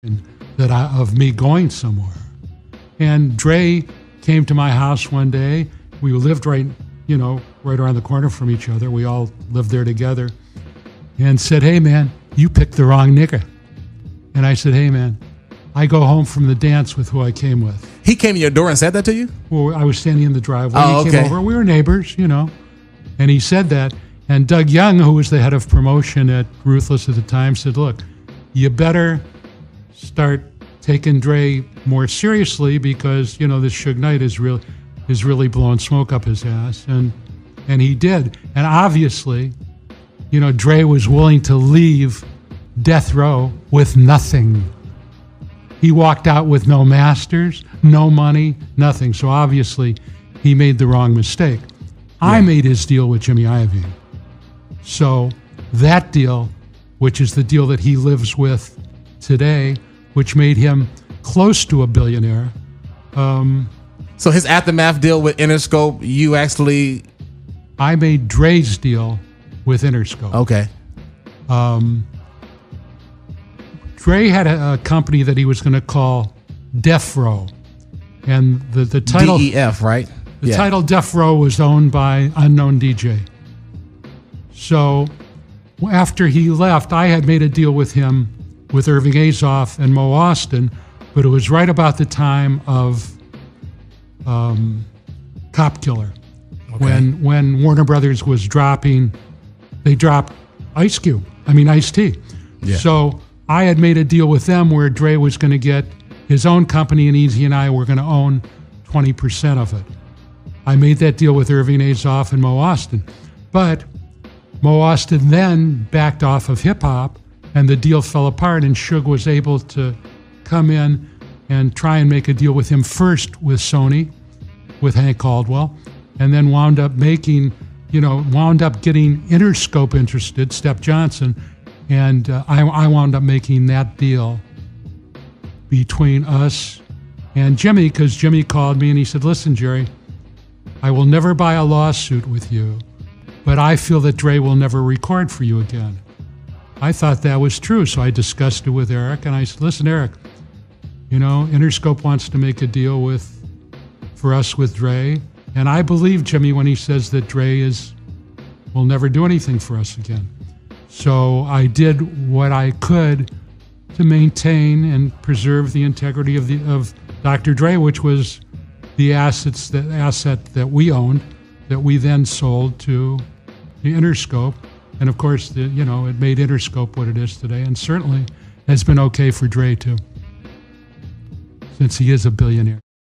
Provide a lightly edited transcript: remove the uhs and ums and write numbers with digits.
of me going somewhere. And Dre came to my house one day. We lived right around the corner from each other. We all lived there together. And said, "Hey, man, you picked the wrong nigga." And I said, "Hey, man, I go home from the dance with who I came with." He came to your door and said that to you? Well, I was standing in the driveway. Oh, he okay. came over. We were neighbors, And he said that. And Doug Young, who was the head of promotion at Ruthless at the time, said, "Look, you better start taking Dre more seriously because, this Suge Knight is really blowing smoke up his ass." And he did. And obviously, Dre was willing to leave Death Row with nothing. He walked out with no masters, no money, nothing. So obviously, he made the wrong mistake. Yeah. I made his deal with Jimmy Iovine. So that deal, which is the deal that he lives with today, which made him close to a billionaire. So his Aftermath deal with Interscope, I made Dre's deal with Interscope. Okay. Dre had a company that he was going to call Def Row. And the title... DEF, right? The title Def Row was owned by Unknown DJ. So after he left, I had made a deal with him with Irving Azoff and Mo Austin, but it was right about the time of Cop Killer. Okay. When Warner Brothers was they dropped Ice-T. Yeah. So I had made a deal with them where Dre was going to get his own company and Easy and I were going to own 20% of it. I made that deal with Irving Azoff and Mo Austin. But Mo Austin then backed off of hip-hop and the deal fell apart, and Suge was able to come in and try and make a deal with him first with Sony, with Hank Caldwell, and then wound up getting Interscope interested, Step Johnson, and I wound up making that deal between us and Jimmy, because Jimmy called me and he said, "Listen, Jerry, I will never buy a lawsuit with you, but I feel that Dre will never record for you again." I thought that was true, so I discussed it with Eric, and I said, "Listen, Eric, Interscope wants to make a deal for us with Dre, and I believe Jimmy when he says that Dre will never do anything for us again." So I did what I could to maintain and preserve the integrity of Dr. Dre, which was the asset that we owned, that we then sold to the Interscope. And of course, it made Interscope what it is today, and certainly has been okay for Dre too, since he is a billionaire.